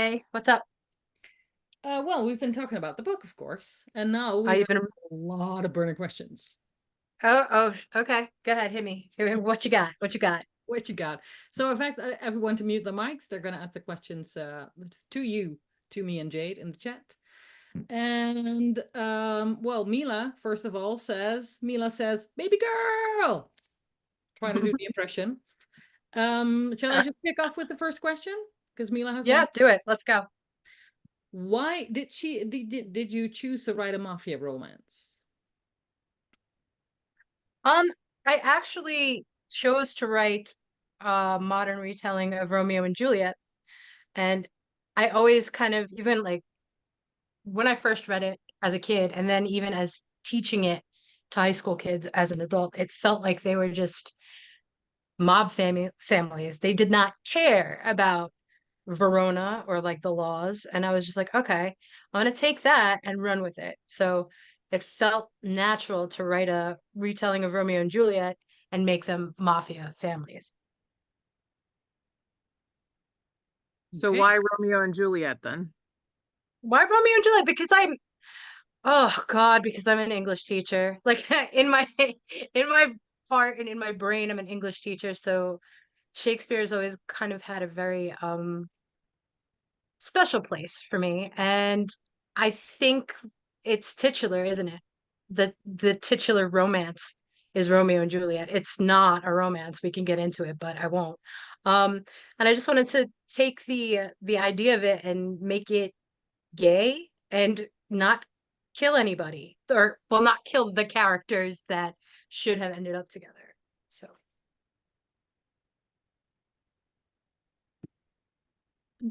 Hey, what's up? Well, we've been talking about the book, of course, and now How we you have been? a lot of burning questions. Okay. Go ahead, hit me. What you got? What you got? What you got? So, in fact, everyone to mute the mics. They're going to ask the questions to you, to me, and Jade in the chat. And well, Mila says, "Baby girl," trying to do the impression. Shall I just kick off with the first question? Because Mila has one. Yeah, do it. Let's go. Why did you choose to write a mafia romance? Um, I actually chose to write a modern retelling of Romeo and Juliet, and I always kind of even like when I first read it as a kid, and then even as teaching it to high school kids as an adult, it felt like they were just families. They did not care about Verona or like the laws. And I was just like, okay, I'm gonna take that and run with it. So it felt natural to write a retelling of Romeo and Juliet and make them mafia families. So Okay. why Romeo and Juliet then? Why Romeo and Juliet? Oh God, because I'm an English teacher. Like in my heart and in my brain, I'm an English teacher. So Shakespeare's always kind of had a very special place for me. And I think it's titular, isn't it? The titular romance is Romeo and Juliet. It's not a romance. We can get into it, but I won't. And I just wanted to take the idea of it and make it gay and not kill anybody, or well, not kill the characters that should have ended up together. So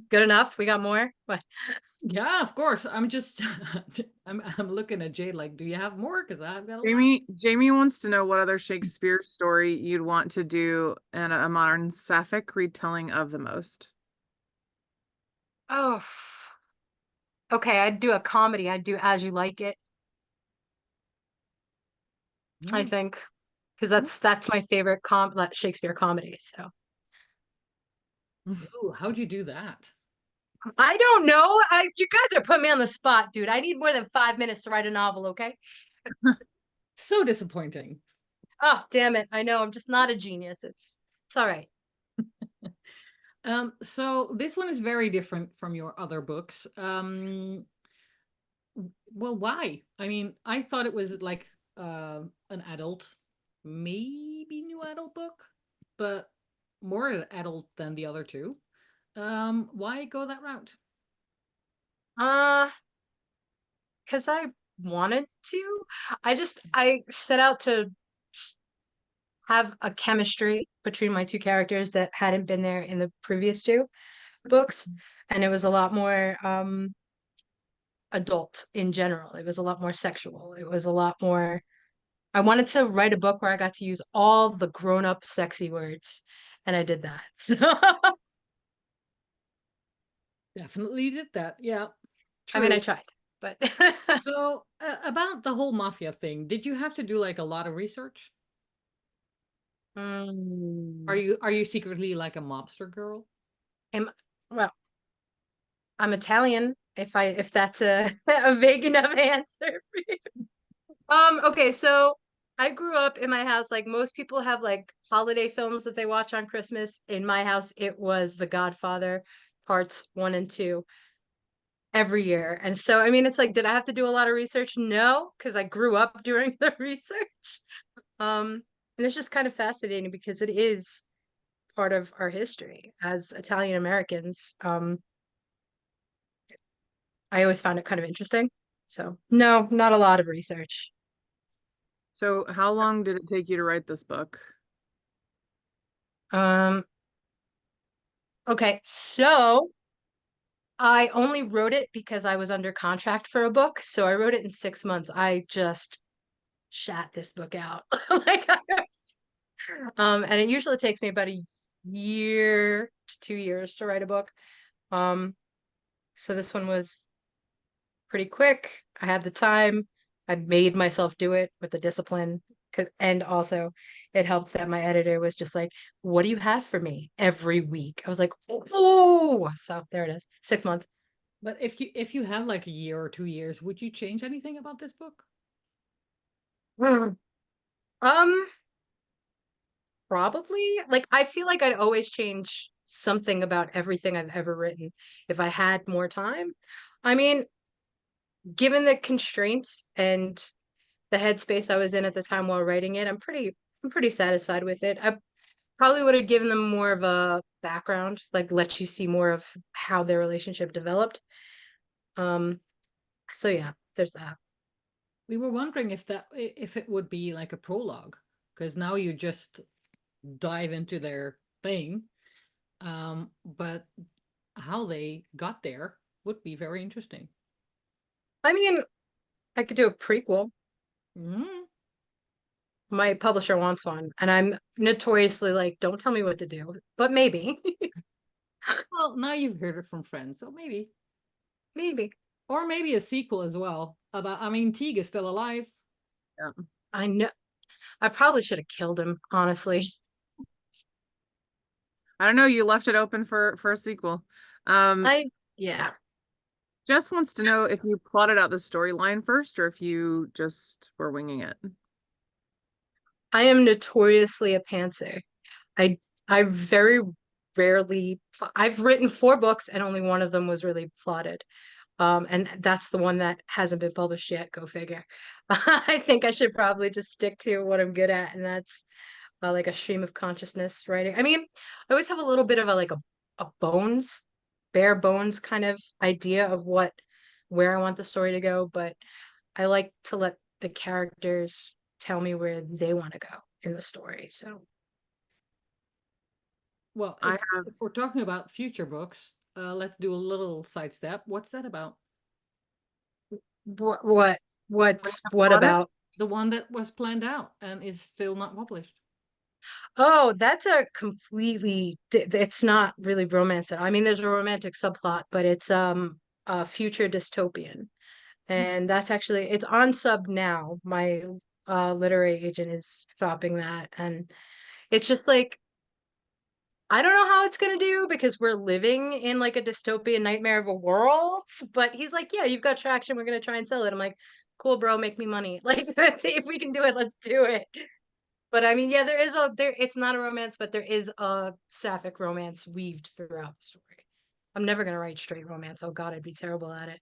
good enough. We got more. What? Yeah, of course. I'm just I'm looking at Jade like, do you have more? Because I've got a lot. Jamie wants to know what other Shakespeare story you'd want to do in a modern Sapphic retelling of the most. Oh, okay. I'd do a comedy. I'd do As You Like It, I Mm. think, because that's my favorite Shakespeare comedy. So Ooh, how'd you do that? I don't know. You guys are putting me on the spot, dude. I need more than 5 minutes to write a novel, okay? So disappointing. Oh, damn it. I know. I'm just not a genius. It's all right. So this one is very different from your other books. Well, why? I mean, I thought it was like an adult, maybe new adult book, but more adult than the other two. Why go that route? Uh, because I wanted to. I set out to have a chemistry between my two characters that hadn't been there in the previous two books, and it was a lot more adult in general. It was a lot more sexual. It was a lot more. I wanted to write a book where I got to use all the grown-up sexy words, and I did that. So, Definitely did that. Yeah, I mean, I true. tried, but So, about the whole mafia thing, did you have to do like a lot of research? Hmm. Are you secretly like a mobster girl? Am, well, I'm Italian. If that's a a vague enough answer for you. Okay, so I grew up in my house, like most people have like holiday films that they watch on Christmas. In my house, it was The Godfather parts one and two every year. And so, I mean, it's like, did I have to do a lot of research? No, because I grew up doing the research. And it's just kind of fascinating because it is part of our history as Italian Americans. I always found it kind of interesting. So, no, not a lot of research. So how long did it take you to write this book? Um, okay, so I only wrote it because I was under contract for a book. So I wrote it in 6 months. I just shat this book out. Like and it usually takes me about a year to 2 years to write a book. Um, so this one was pretty quick. I had the time. I made myself do it with the discipline. And also it helped that my editor was just like, what do you have for me every week? I was like, oh, so there it is. 6 months. But if you have like a year or 2 years, would you change anything about this book? Hmm. Um, Probably. Like, I feel like I'd always change something about everything I've ever written if I had more time. I mean, given the constraints and the headspace I was in at the time while writing it, I'm pretty satisfied with it. I probably would have given them more of a background, like let you see more of how their relationship developed. Um, so yeah, there's that. We were wondering if it would be like a prologue, because now you just dive into their thing. But how they got there would be very interesting. I mean, I could do a prequel. Mm. My publisher wants one, and I'm notoriously like, don't tell me what to do, but maybe. Well, now you've heard it from friends, so maybe. Maybe. Or maybe a sequel as well. About, I mean, Teague is still alive. Yeah. I know I probably should have killed him, honestly. I don't know. You left it open for a sequel. Um, Yeah. Jess wants to know if you plotted out the storyline first or if you just were winging it. I am notoriously a pantser. I I very rarely I've written 4 books and only one of them was really plotted. And that's the one that hasn't been published yet. Go figure. I think I should probably just stick to what I'm good at, and that's like a stream of consciousness writing. I mean, I always have a little bit of a bones, bare bones kind of idea of where I want the story to go, but I like to let the characters tell me where they want to go in the story. So, Well, I have if we're talking about future books, let's do a little sidestep. What's that about? what what what plotted. about? The one that was planned out and is still not published. Oh, that's a completely it's not really romance. I mean, there's a romantic subplot, but it's a future dystopian. And that's actually it's on sub now. My literary agent is shopping that, and it's just like I don't know how it's gonna do because we're living in like a dystopian nightmare of a world. But he's like, yeah, you've got traction. We're gonna try and sell it. I'm like, cool, bro, make me money. Like, let's see if we can do it. Let's do it. But I mean, yeah, there. It's not a romance, but there is a sapphic romance weaved throughout the story. I'm never gonna write straight romance. Oh God, I'd be terrible at it.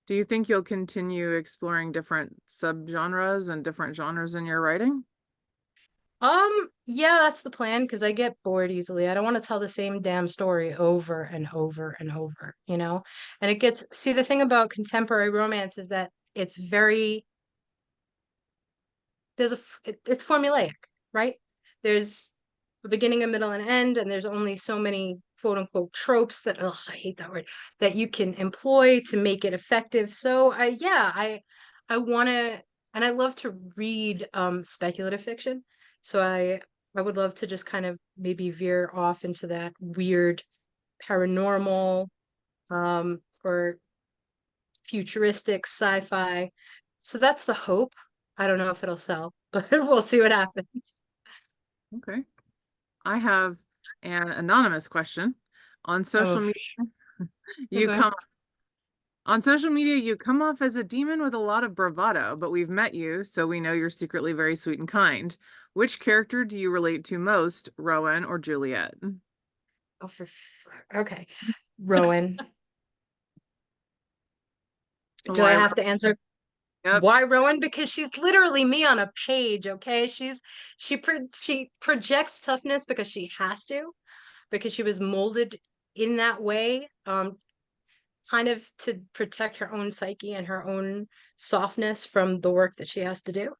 Do you think you'll continue exploring different subgenres and different genres in your writing? Yeah, that's the plan because I get bored easily. I don't want to tell the same damn story over and over and over, you know? And it gets, see, the thing about contemporary romance is that it's very, it's formulaic, right? There's a beginning, a middle, and end, and there's only so many quote unquote tropes that, ugh, I hate that word, that you can employ to make it effective. So I want to, and I love to read speculative fiction. So I would love to just kind of maybe veer off into that weird paranormal or futuristic sci-fi. So that's the hope. I don't know if it'll sell, but we'll see what happens. Okay. I have an anonymous question. On Oh, social media, you okay. come on social media, you come off as a demon with a lot of bravado, but we've met you, so we know you're secretly very sweet and kind. Which character do you relate to most, Rowan or Juliet? Oh, okay. Rowan. Do I Why? have to answer Yep. why Rowan? Because she's literally me on a page, okay? She projects toughness because she has to, because she was molded in that way, kind of to protect her own psyche and her own softness from the work that she has to do.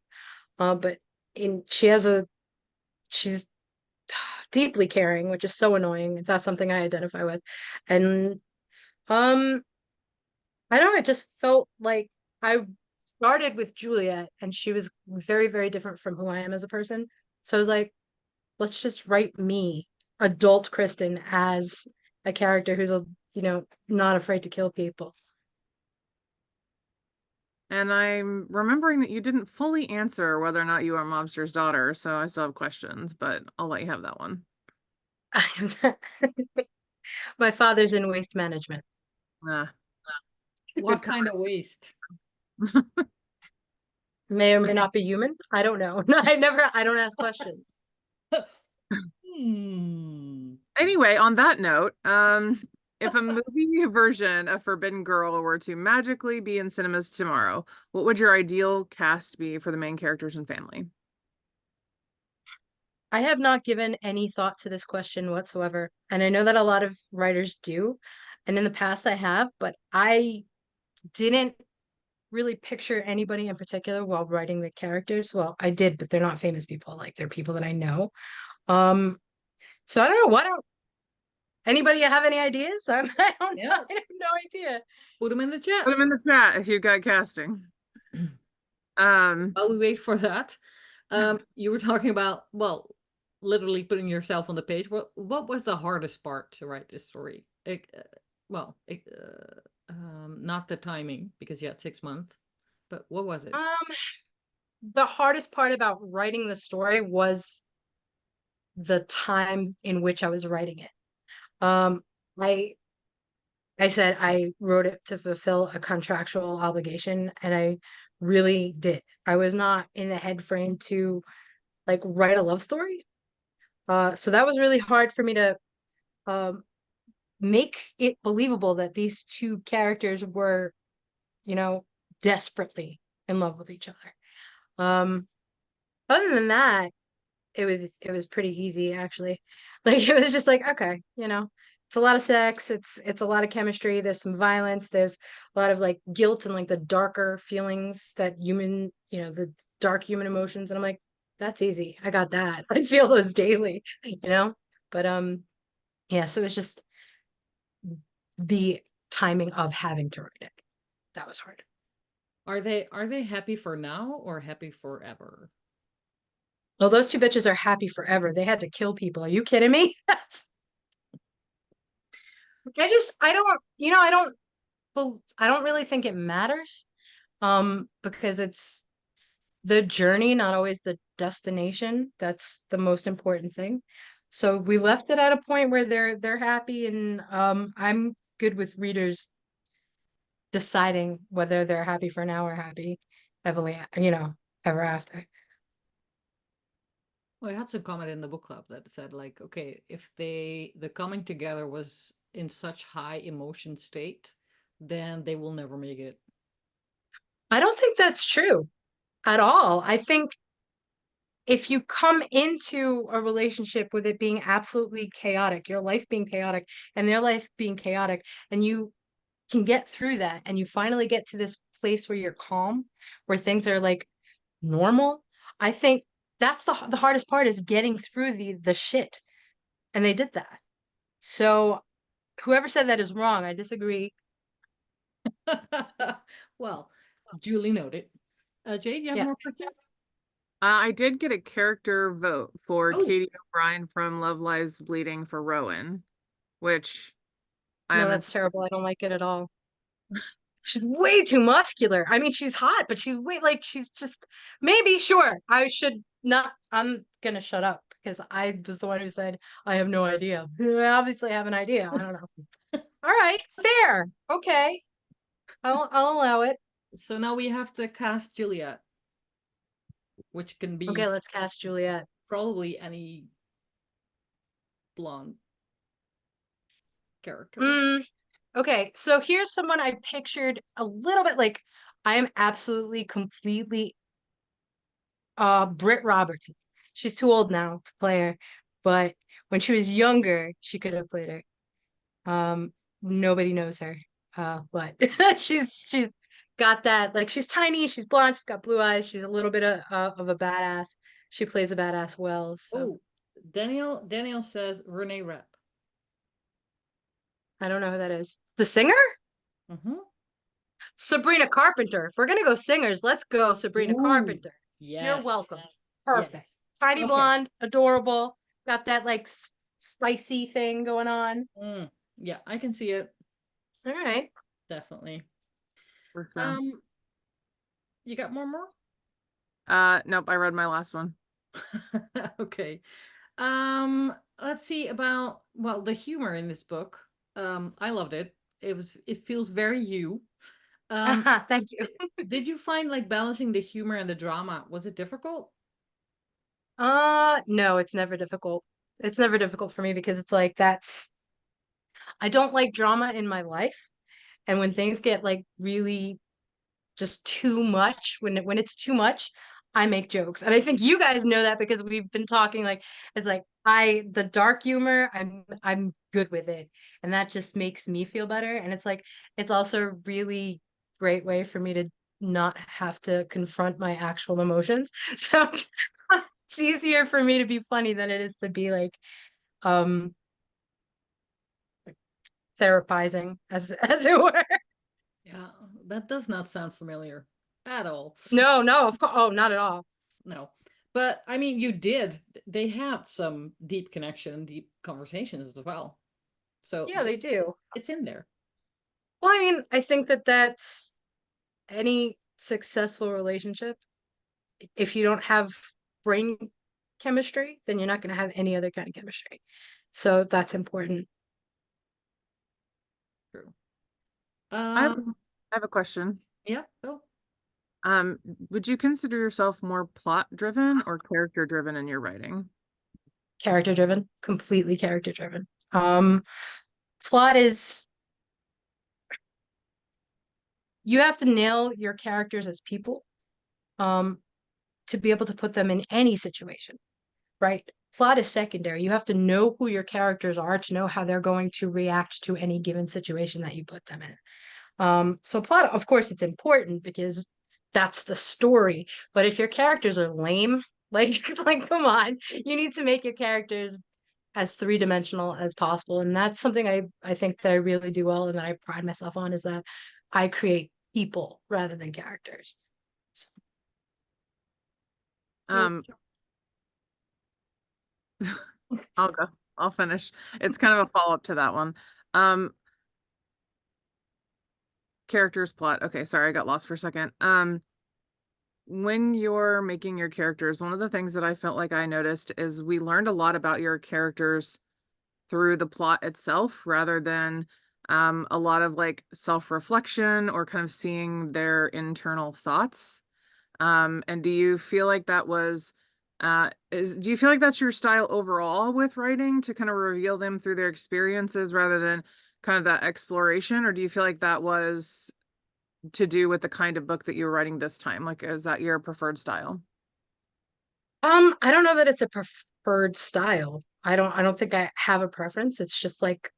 But in she has a she's deeply caring, which is so annoying. That's something I identify with. And um I don't know, it just felt like I started with Juliet and she was very, very different from who I am as a person. So I was like, let's just write me, adult Kristin, as a character who's not afraid to kill people. And I'm remembering that you didn't fully answer whether or not you are a mobster's daughter, so I still have questions, but I'll let you have that one. My father's in waste management. Ah, What good kind of waste? May or may not be human. I don't know. I don't ask questions. Hmm. Anyway, on that note, if a movie version of Forbidden Girl were to magically be in cinemas tomorrow, what would your ideal cast be for the main characters and family? I have not given any thought to this question whatsoever. And I know that a lot of writers do. And in the past I have, but I didn't really picture anybody in particular while writing the characters. Well, I did, but they're not famous people. Like they're people that I know. Um, so I don't know. Why don't anybody have any ideas? I don't know. Yeah, I have no idea. put them in the Put chat them in the chat if you've got casting. while we wait for that. You were talking about, well, literally putting yourself on the page. What was the hardest part to write this story? Not the timing because you had 6 months, but what was it? The hardest part about writing the story was the time in which I was writing it. Um, I I said I wrote it to fulfill a contractual obligation, and I really did. I was not in the head frame to like write a love story. So that was really hard for me to um make it believable that these two characters were, you know, desperately in love with each other. Um, other than that, it was pretty easy actually. Like it was just like, okay, it's a lot of sex, it's a lot of chemistry, there's some violence, there's a lot of like guilt and like the darker feelings that the dark human emotions, and I'm like, that's easy. I got that. I feel those daily, you know? But yeah, so it's just the timing of having to write it. That was hard. Are they happy for now or happy forever? Well, those two bitches are happy forever. They had to kill people. Are you kidding me? I don't, I don't really think it matters. Because it's the journey, not always the destination. That's the most important thing. So we left it at a point where they're happy, and I'm good with readers deciding whether they're happy for now or happy heavily, ever after. Well, I had some comment in the book club that said like, okay, if the coming together was in such high emotion state, then they will never make it. I don't think that's true at all. I think if you come into a relationship with it being absolutely chaotic, your life being chaotic and their life being chaotic, and you can get through that and you finally get to this place where you're calm, where things are like normal, I think that's the hardest part, is getting through the shit. And they did that. So whoever said that is wrong. I disagree. Well, duly noted. Jade, you have Yeah. more questions? I did get a character vote for Oh, Katie O'Brien from Love Lives Bleeding for Rowan, which No, I'm that's terrible. I don't like it at all. She's way too muscular. I mean, she's hot, but she's way like she's just maybe sure. I should not. I'm gonna shut up because I was the one who said I have no idea. I obviously have an idea. I don't know. All right, fair. Okay, I'll allow it. so now we have to cast Juliet, which can Okay, be let's cast Juliet. probably any blonde character. Mm, okay, so here's someone I pictured a little bit like I am absolutely completely Britt Robertson. She's too old now to play her, but when she was younger, she could have played her. Nobody knows her. But she's got that, like, she's tiny, she's blonde, she's got blue eyes, she's a little bit of a badass. She plays a badass well, so Oh, Daniel says Renee Rapp. I don't know who that is. The singer? Mm-hmm. Sabrina Carpenter. If we're gonna go singers, let's go Sabrina Ooh, Carpenter. You're yes. welcome. Yes. Perfect. Tiny Okay. blonde, adorable, got that like spicy thing going on. Yeah, I can see it. All right. Definitely. for sure. Um, You got more? Nope, I read my last one. Okay. Let's see about, well, the humor in this book. I loved it. It feels very you. Um, Thank you. did you find like balancing the humor and the drama, was it difficult? No, it's never difficult. It's never difficult for me because it's like I don't like drama in my life. And when things get like really just too much, when it's too much, I make jokes. And I think you guys know that because we've been talking like it's like the dark humor, I'm good with it. And that just makes me feel better. And it's like it's also a really great way for me to not have to confront my actual emotions. So it's easier for me to be funny than it is to be like um therapizing as it were. Yeah, that does not sound familiar at all. No, of course. Oh, not at all. No. But I mean, you did. They had some deep connection, deep conversations as well. So Yeah, they do. it's in there. Well, I mean, I think that that's any successful relationship. If you don't have brain chemistry, then you're not going to have any other kind of chemistry. So that's important. True. I have, Um, I have a question. yeah, oh, Um, would you consider yourself more plot driven or character driven in your writing? Character driven, completely character driven. Plot is you have to nail your characters as people, um, to be able to put them in any situation, right? Plot is secondary. You have to know who your characters are to know how they're going to react to any given situation that you put them in. So plot, of course, it's important because that's the story. But if your characters are lame, like like come on, you need to make your characters as three-dimensional as possible. And that's something I think that I really do well and that I pride myself on is that I create people rather than characters. So, so Um, I'll go. I'll finish. It's kind of a follow-up to that one. Um, characters, plot. Okay, sorry, I got lost for a second. When you're making your characters, one of the things that I felt like I noticed is we learned a lot about your characters through the plot itself rather than a lot of like self-reflection or kind of seeing their internal thoughts. And do you feel like that was do you feel like that's your style overall with writing to kind of reveal them through their experiences rather than kind of that exploration, or do you feel like that was to do with the kind of book that you were writing this time? Like, is that your preferred style? I don't know that it's a preferred style. I don't think I have a preference. It's just like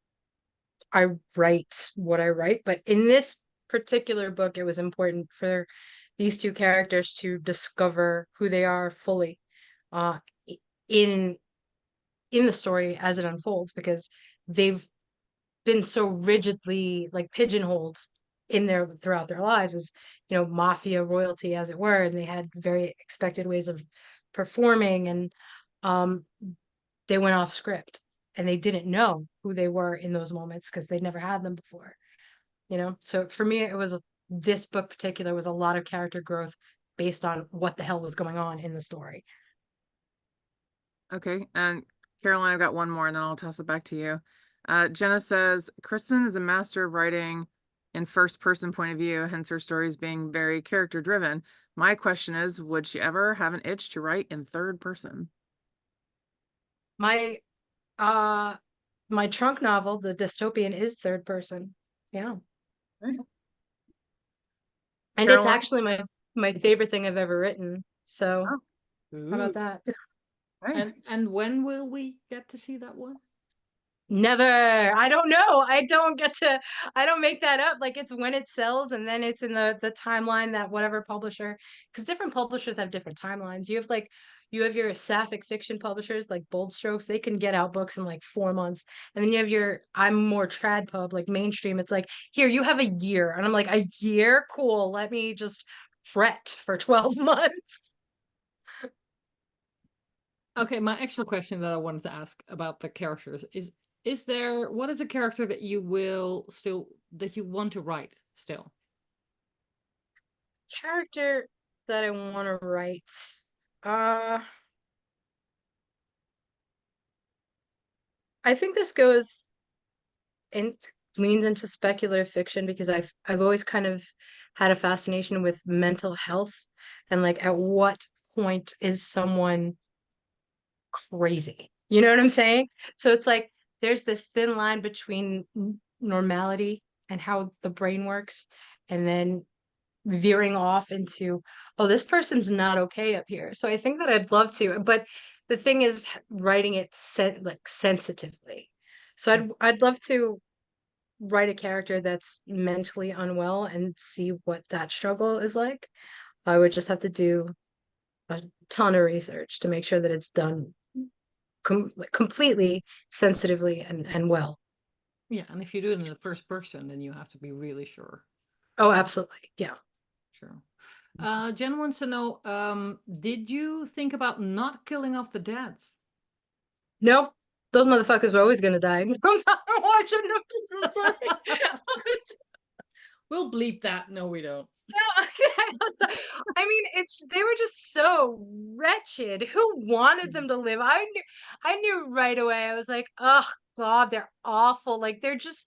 I write what I write. But in this particular book, it was important for these two characters to discover who they are fully, uh, in in the story as it unfolds because they've been so rigidly like pigeonholed in their throughout their lives as mafia royalty as it were, and they had very expected ways of performing, and um they went off script and they didn't know who they were in those moments because they'd never had them before. So for me it was this book particular was a lot of character growth based on what the hell was going on in the story. Okay, and Caroline, I've got one more and then I'll toss it back to you. Jenna says, Kristin is a master of writing in first person point of view, hence her stories being very character driven. My question is, would she ever have an itch to write in third person? My uh my trunk novel, The Dystopian, is third person. Yeah. Okay. And it's Caroline? actually my favorite thing I've ever written. So Oh, how about ooh. that? okay. And when will we get to see that one? Never. I don't know. I don't make that up. Like it's when it sells and then it's in the timeline that whatever publisher, because different publishers have different timelines. You have your Sapphic fiction publishers like Bold Strokes, they can get out books in like 4 months. And then you have your I'm more trad pub, like mainstream. It's like, here, you have a year. And I'm like, a year? Cool. Let me just fret for 12 months. Okay, my actual question that I wanted to ask about the characters is there, what is a character that you want to write still? Character that I want to write. Uh, I think this goes and leans into speculative fiction because I've always kind of had a fascination with mental health and like at what point is someone crazy? You know what I'm saying? So it's like there's this thin line between normality and how the brain works, and then veering off into, oh, this person's not okay up here. So I think that I'd love to, but the thing is writing it like sensitively. So I'd love to write a character that's mentally unwell and see what that struggle is like. I would just have to do a ton of research to make sure that it's done completely sensitively and well. Yeah, and if you do it in the first person, then you have to be really sure. Oh, absolutely. Yeah. Sure. Jen wants to know, did you think about not killing off the dads? Nope. Those motherfuckers were always gonna die. I'm watching We'll bleep that. No, we don't. No, I mean, they were just so wretched. Who wanted them to live? I knew right away. I was like, oh God, they're awful. Like they're just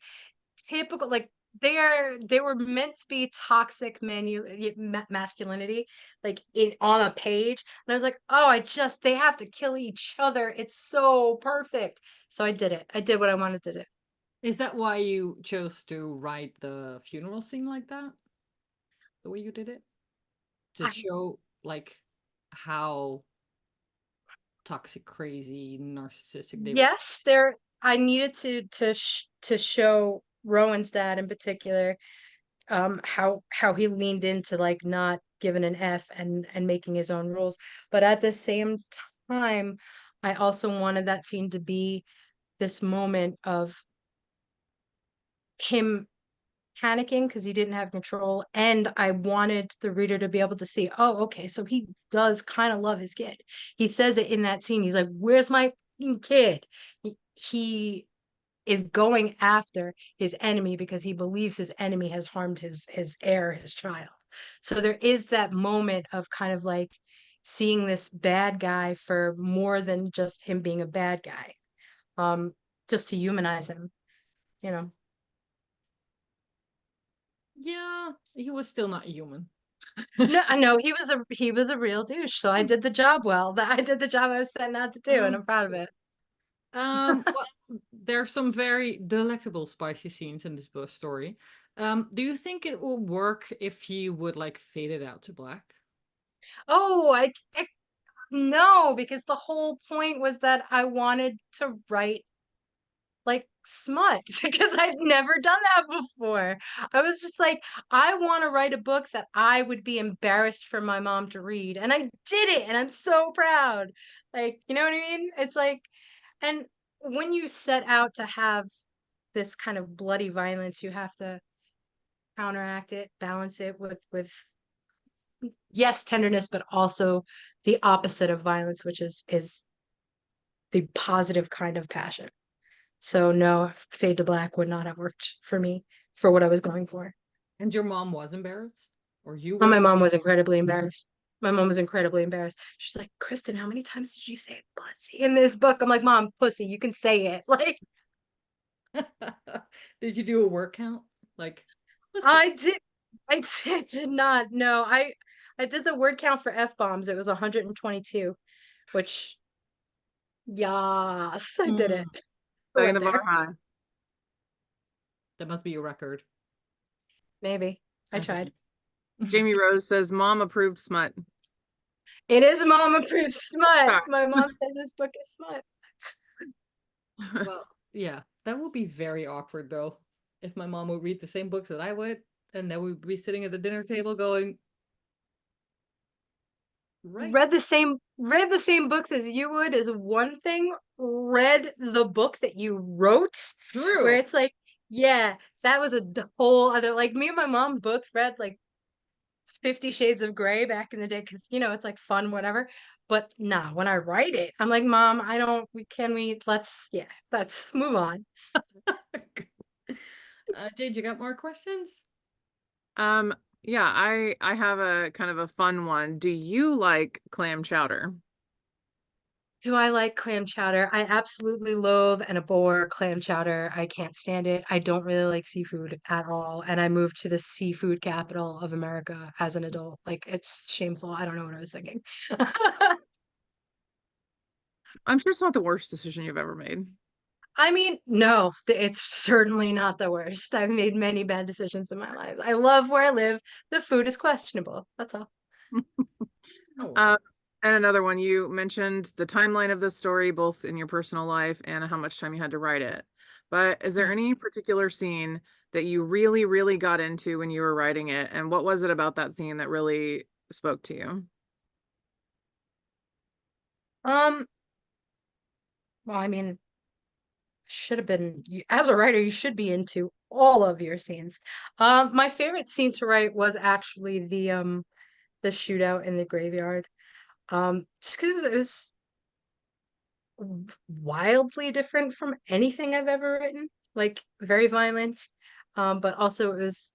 typical. Like they were meant to be toxic masculinity, like on a page. And I was like, oh, they have to kill each other. It's so perfect. So I did it. I did what I wanted to do. Is that why you chose to write the funeral scene like that? The way you did it? To I, show like how toxic, crazy, narcissistic they were. yes, I needed to show Rowan's dad in particular, how he leaned into like not giving an F and making his own rules. But at the same time, I also wanted that scene to be this moment of him panicking because he didn't have control. And I wanted the reader to be able to see, oh, okay, so he does kind of love his kid. He says it in that scene. He's like, where's my kid? He is going after his enemy because he believes his enemy has harmed his heir, his child. So there is that moment of kind of like seeing this bad guy for more than just him being a bad guy. Just to humanize him, you know. Yeah, he was still not human. No, I know he was a real douche, so I did the job well. I did the job I was setting out to do, and I'm proud of it. Well, there are some very delectable spicy scenes in this book story. Do you think it will work if you would like fade it out to black? Oh, no, because the whole point was that I wanted to write like smut because I'd never done that before. I was just like, I want to write a book that I would be embarrassed for my mom to read. And I did it, and I'm so proud. Like, you know what I mean? It's like, and when you set out to have this kind of bloody violence, you have to counteract it, balance it with yes, tenderness, but also the opposite of violence, which is the positive kind of passion. So no, Fade to Black would not have worked for me for what I was going for. And your mom was embarrassed? Or you And were? my mom was incredibly embarrassed. My mom was incredibly embarrassed. She's like, Kristin, how many times did you say pussy in this book? I'm like, Mom, pussy, you can say it. Like, Did you do a word count? Like, let's see. I did did not. No, I did the word count for F-bombs. It was 122, which yes, I did it. Mm, I Setting went the bar there. high. that must be a record. Maybe. I I tried. think. Jamie Rose says, Mom approved smut. It is mom approved smut. Sorry. My mom said this book is smut. Well, yeah, that would be very awkward though. If my mom would read the same books that I would, and then we'd be sitting at the dinner table going, right? Read the same books as you would is one thing. Read the book that you wrote, where True. it's like, yeah, that was a whole other, like me and my mom both read like 50 Shades of Grey back in the day because it's like fun, whatever. But nah, when I write it, I'm like, Mom, I don't let's move on. Jade, you got more questions? Yeah, I have a kind of a fun one. Do you like clam chowder? Do I like clam chowder? I absolutely loathe and abhor clam chowder. I can't stand it. I don't really like seafood at all. And I moved to the seafood capital of America as an adult. Like, it's shameful. I don't know what I was thinking. I'm sure it's not the worst decision you've ever made. I mean, no, it's certainly not the worst. I've made many bad decisions in my life. I love where I live. The food is questionable. That's all. Oh, Uh, well. and another one, you mentioned the timeline of the story, both in your personal life and how much time you had to write it. But is there Yeah. any particular scene that you really, really got into when you were writing it? And what was it about that scene that really spoke to you? Um, well, I mean, should have been as a writer, you should be into all of your scenes. My favorite scene to write was actually the shootout in the graveyard. Just because it was wildly different from anything I've ever written. Like very violent, but also it was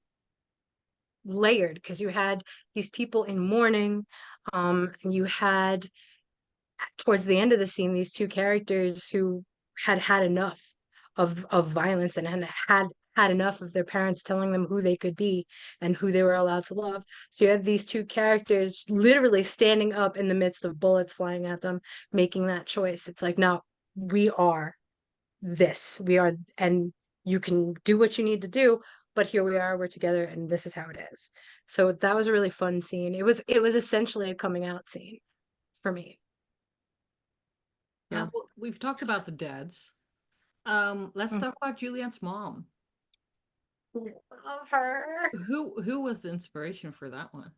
layered because you had these people in mourning, and you had towards the end of the scene these two characters who had had enough of violence and had enough of their parents telling them who they could be and who they were allowed to love. So you had these two characters literally standing up in the midst of bullets flying at them, making that choice. It's like, no, we are this. We are, and you can do what you need to do, but here we are, we're together, and this is how it is. So that was a really fun scene. It was essentially a coming out scene for me. Yeah. Well, we've talked about the dads. Let's Mm. talk about Julianne's mom. Love her. Who was the inspiration for that one?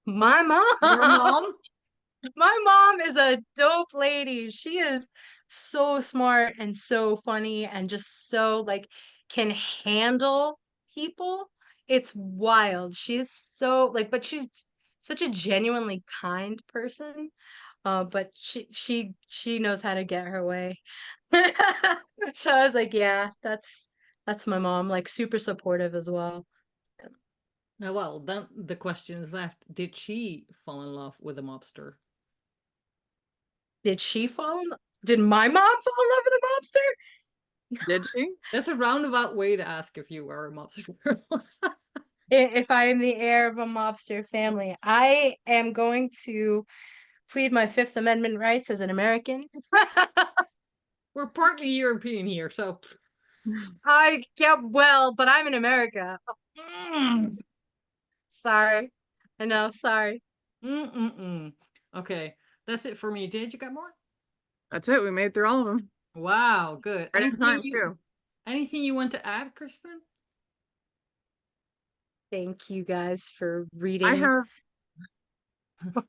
My Your mom. mom? My mom is a dope lady. She is so smart and so funny and just so like can handle people. It's wild. She's so like, but she's such a genuinely kind person. But she knows how to get her way. So I was like, yeah, that's my mom, like super supportive as well. Well, then the question is left. Did she fall in love with a mobster? Did she fall in did my mom fall in love with a mobster? Did she? That's a roundabout way to ask if you were a mobster. If I am the heir of a mobster family, I am going to plead my Fifth Amendment rights as an American. We're partly European here, so I get well, but I'm in America. Mm. Sorry. I know, sorry. mm-mm-mm. Okay, that's it for me. Jade, you got more? That's it. We made through all of them. Wow, good. Right in time, too. Anything you want to add, Kristen? Thank you guys for I reading. have, oh,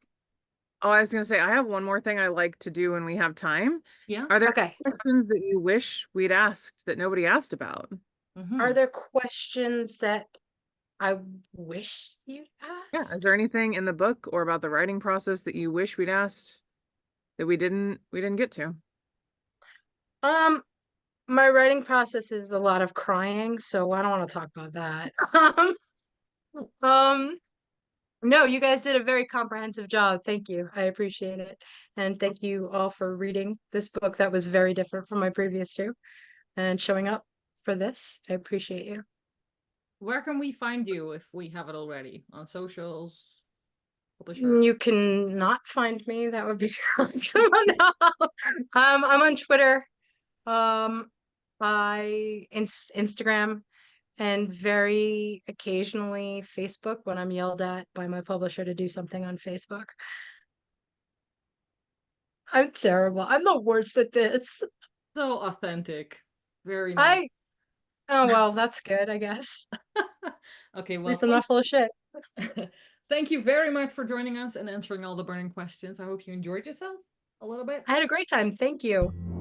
I was going to say, I have one more thing I like to do when we have time. Yeah. Are there Okay. questions that you wish we'd asked that nobody asked about? Are Mm-hmm. there questions that I wish you'd Yeah. ask? Is there anything in the book or about the writing process that you wish we'd asked that we didn't get to? Um, my writing process is a lot of crying, so I don't want to talk about that. Um, no, you guys did a very comprehensive job. Thank you. I appreciate it. And thank you all for reading this book that was very different from my previous two and showing up for this. I appreciate you. Where can we find you if we have it already? On socials, publisher? You can not find me. That would be someone else. I'm on Twitter, by Instagram, and very occasionally Facebook when I'm yelled at by my publisher to do something on Facebook. I'm terrible. I'm the worst at this. So authentic. Very nice. I Oh well, that's good, I guess. Okay, At well, least I'm not full of shit. thank you very much for joining us and answering all the burning questions. I hope you enjoyed yourself a little bit. I had a great time. Thank you.